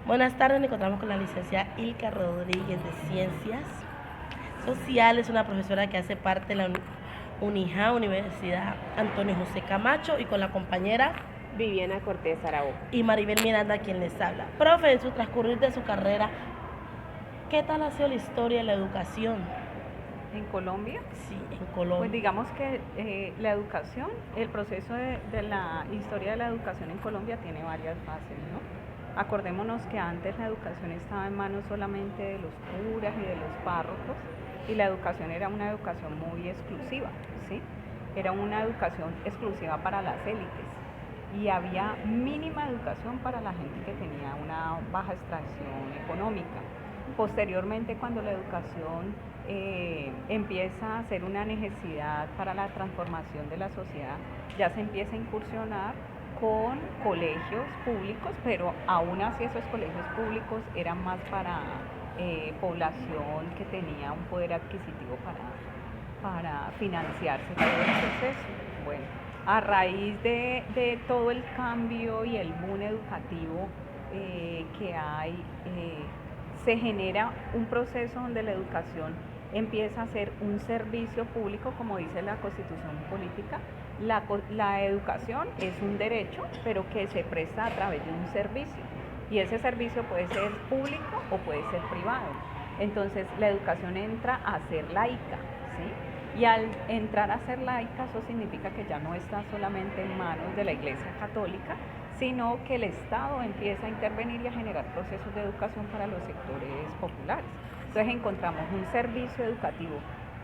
Buenas tardes, nos encontramos con la licenciada Ilka Rodríguez de Ciencias Sociales, una profesora que hace parte de la UNIJA, Universidad Antonio José Camacho, y con la compañera Viviana Cortés Araújo y Maribel Miranda, quien les habla. Profe, en su transcurrir de su carrera, ¿qué tal ha sido la historia de la educación? ¿En Colombia? Sí, en Colombia. Pues digamos que la educación, el proceso de la historia de la educación en Colombia tiene varias fases, ¿no? Acordémonos que antes la educación estaba en manos solamente de los curas y de los párrocos, y la educación era una educación muy exclusiva, ¿sí? Era una educación exclusiva para las élites y había mínima educación para la gente que tenía una baja extracción económica. Posteriormente, cuando la educación empieza a ser una necesidad para la transformación de la sociedad, ya se empieza a incursionar con colegios públicos, pero aún así esos colegios públicos eran más para población que tenía un poder adquisitivo para financiarse todo el proceso. Bueno, a raíz de todo el cambio y el boom educativo que hay, se genera un proceso donde la educación empieza a ser un servicio público, como dice la Constitución política. La educación es un derecho, pero que se presta a través de un servicio. Y ese servicio puede ser público o puede ser privado. Entonces, la educación entra a ser laica, ¿sí? Y al entrar a ser laica, eso significa que ya no está solamente en manos de la Iglesia Católica, sino que el Estado empieza a intervenir y a generar procesos de educación para los sectores populares. Entonces encontramos un servicio educativo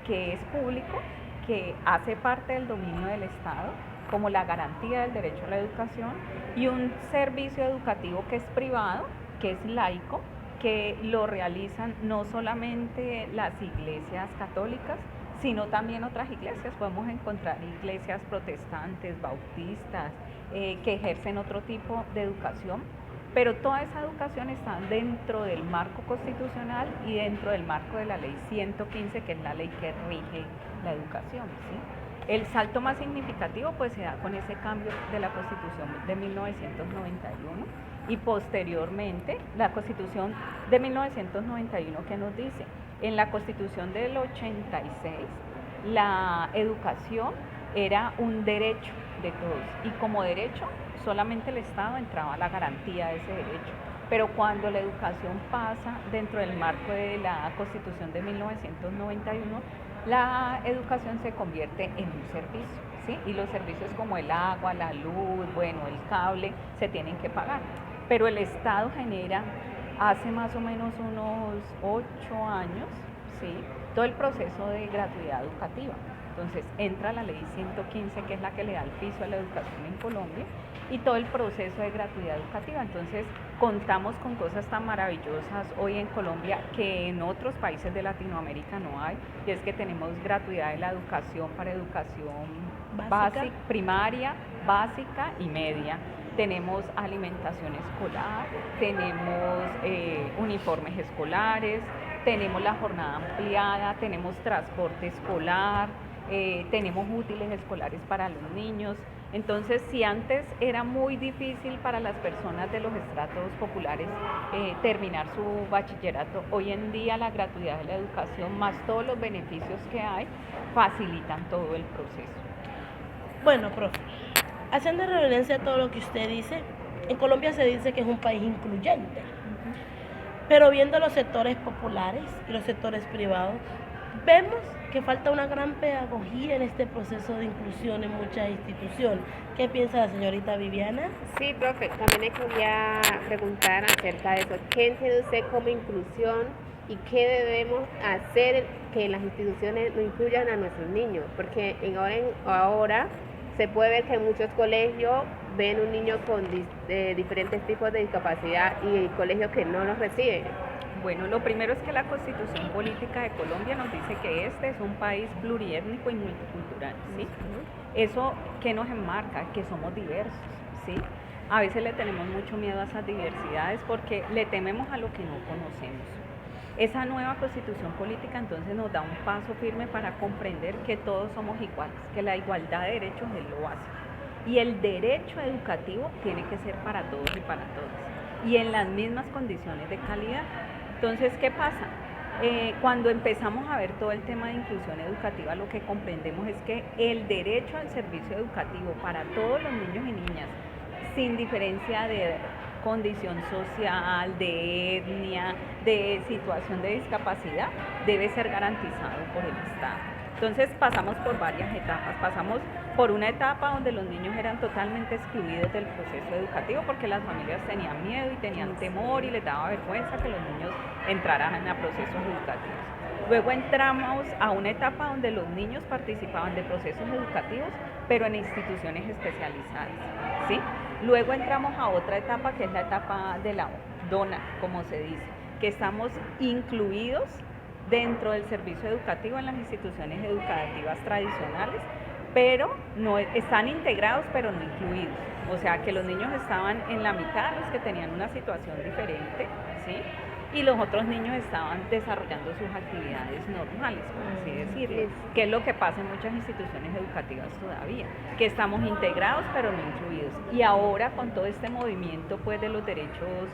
que es público, que hace parte del dominio del Estado, como la garantía del derecho a la educación, y un servicio educativo que es privado, que es laico, que lo realizan no solamente las iglesias católicas, sino también otras iglesias. Podemos encontrar iglesias protestantes, bautistas, que ejercen otro tipo de educación, pero toda esa educación está dentro del marco constitucional y dentro del marco de la ley 115, que es la ley que rige la educación, ¿sí? El salto más significativo pues se da con ese cambio de la Constitución de 1991 y posteriormente la Constitución de 1991, que nos dice, en la Constitución del 86 la educación era un derecho de todos y como derecho solamente el Estado entraba a la garantía de ese derecho. Pero cuando la educación pasa dentro del marco de la Constitución de 1991, la educación se convierte en un servicio, ¿sí? Y los servicios como el agua, la luz, bueno, el cable, se tienen que pagar. Pero el Estado genera, hace más o menos unos 8 años, ¿sí?, todo el proceso de gratuidad educativa. Entonces entra la ley 115, que es la que le da el piso a la educación en Colombia, y todo el proceso de gratuidad educativa. Entonces contamos con cosas tan maravillosas hoy en Colombia que en otros países de Latinoamérica no hay, y es que tenemos gratuidad de la educación para educación básica, primaria, básica y media. Tenemos alimentación escolar, tenemos uniformes escolares, tenemos la jornada ampliada, tenemos transporte escolar, tenemos útiles escolares para los niños. Entonces, si antes era muy difícil para las personas de los estratos populares terminar su bachillerato, hoy en día la gratuidad de la educación más todos los beneficios que hay facilitan todo el proceso. Bueno, profe, haciendo referencia a todo lo que usted dice, en Colombia se dice que es un país incluyente, pero viendo los sectores populares y los sectores privados, vemos que falta una gran pedagogía en este proceso de inclusión en muchas instituciones. ¿Qué piensa la señorita Viviana? Sí, profe, también le quería preguntar acerca de eso. ¿Qué entiende usted como inclusión y qué debemos hacer que las instituciones lo incluyan a nuestros niños? Porque ahora se puede ver que en muchos colegios ven un niño con diferentes tipos de discapacidad y colegios que no los reciben. Bueno, lo primero es que la Constitución Política de Colombia nos dice que este es un país pluriétnico y multicultural, ¿sí? Eso que nos enmarca, que somos diversos, ¿sí? A veces le tenemos mucho miedo a esas diversidades porque le tememos a lo que no conocemos. Esa nueva Constitución Política entonces nos da un paso firme para comprender que todos somos iguales, que la igualdad de derechos es lo básico. Y el derecho educativo tiene que ser para todos y para todas. y en las mismas condiciones de calidad. Entonces, ¿qué pasa? Cuando empezamos a ver todo el tema de inclusión educativa, lo que comprendemos es que el derecho al servicio educativo para todos los niños y niñas, sin diferencia de condición social, de etnia, de situación de discapacidad, debe ser garantizado por el Estado. Entonces pasamos por varias etapas. Pasamos por una etapa donde los niños eran totalmente excluidos del proceso educativo porque las familias tenían miedo y tenían temor y les daba vergüenza que los niños entraran a procesos educativos. Luego entramos a una etapa donde los niños participaban de procesos educativos, pero en instituciones especializadas, ¿sí? Luego entramos a otra etapa que es la etapa de la dona, como se dice, que estamos incluidos dentro del servicio educativo en las instituciones educativas tradicionales, pero no están integrados, pero no incluidos. O sea que los niños estaban en la mitad, los que tenían una situación diferente, ¿sí? Y los otros niños estaban desarrollando sus actividades normales, por así decirlo, que es lo que pasa en muchas instituciones educativas todavía, que estamos integrados pero no incluidos. Y ahora con todo este movimiento pues de los derechos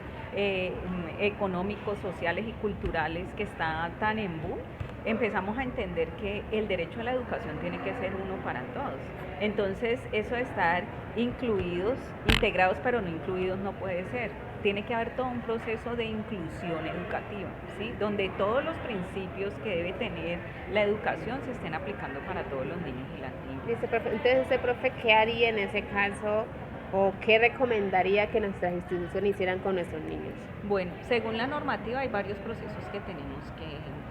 económicos, sociales y culturales que está tan en boom, empezamos a entender que el derecho a la educación tiene que ser uno para todos. Entonces eso de estar incluidos, integrados pero no incluidos no puede ser. Tiene que haber todo un proceso de inclusión educativa, ¿sí? Donde todos los principios que debe tener la educación se estén aplicando para todos los niños y las niñas. Entonces, profe, ¿qué haría en ese caso o qué recomendaría que nuestras instituciones hicieran con nuestros niños? Bueno, según la normativa hay varios procesos que tenemos que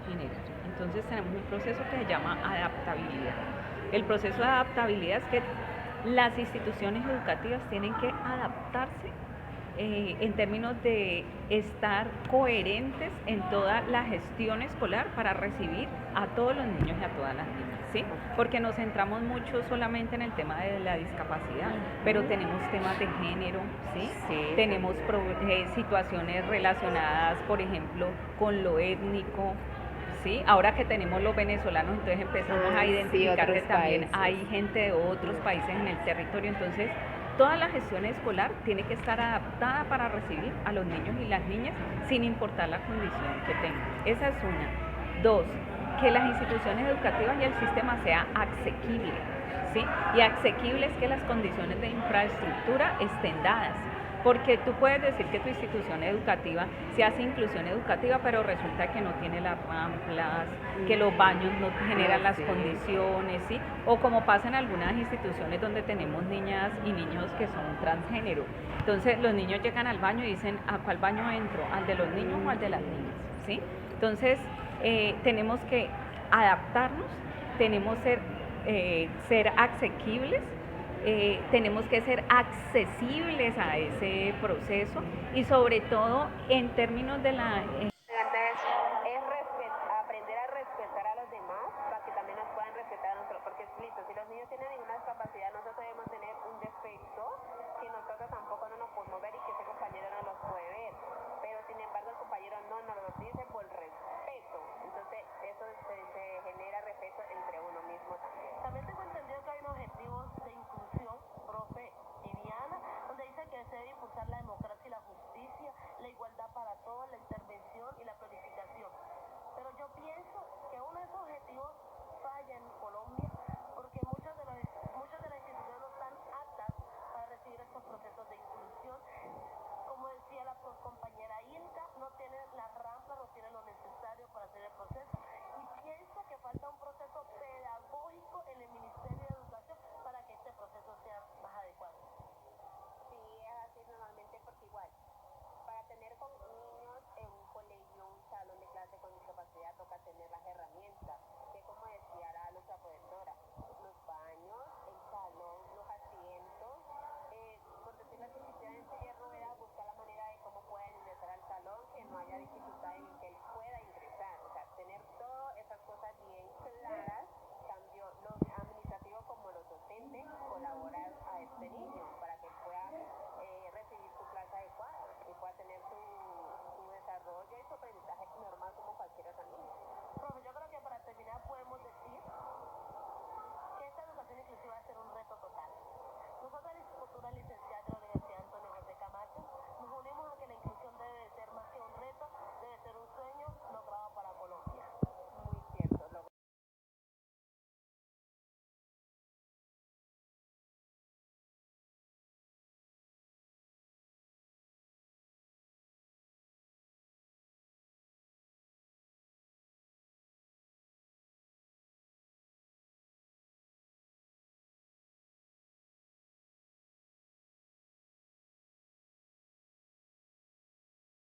generar. Entonces tenemos un proceso que se llama adaptabilidad. El proceso de adaptabilidad es que las instituciones educativas tienen que adaptarse en términos de estar coherentes en toda la gestión escolar para recibir a todos los niños y a todas las niñas, ¿sí? Porque nos centramos mucho solamente en el tema de la discapacidad, pero tenemos temas de género, ¿sí? Tenemos situaciones relacionadas, por ejemplo, con lo étnico, ¿sí? Ahora que tenemos los venezolanos, entonces empezamos a identificar que también hay gente de otros países en el territorio, entonces toda la gestión escolar tiene que estar adaptada para recibir a los niños y las niñas sin importar la condición que tengan. Esa es una. Dos, que las instituciones educativas y el sistema sea asequible, ¿sí? Y asequible es que las condiciones de infraestructura estén dadas. Porque tú puedes decir que tu institución educativa se hace inclusión educativa, pero resulta que no tiene las ramplas, que los baños no generan las condiciones, ¿sí? O como pasa en algunas instituciones donde tenemos niñas y niños que son transgénero. Entonces los niños llegan al baño y dicen, ¿a cuál baño entro? ¿Al de los niños o al de las niñas? ¿Sí? Entonces tenemos que adaptarnos, tenemos que ser asequibles, tenemos que ser accesibles a ese proceso y sobre todo en términos de la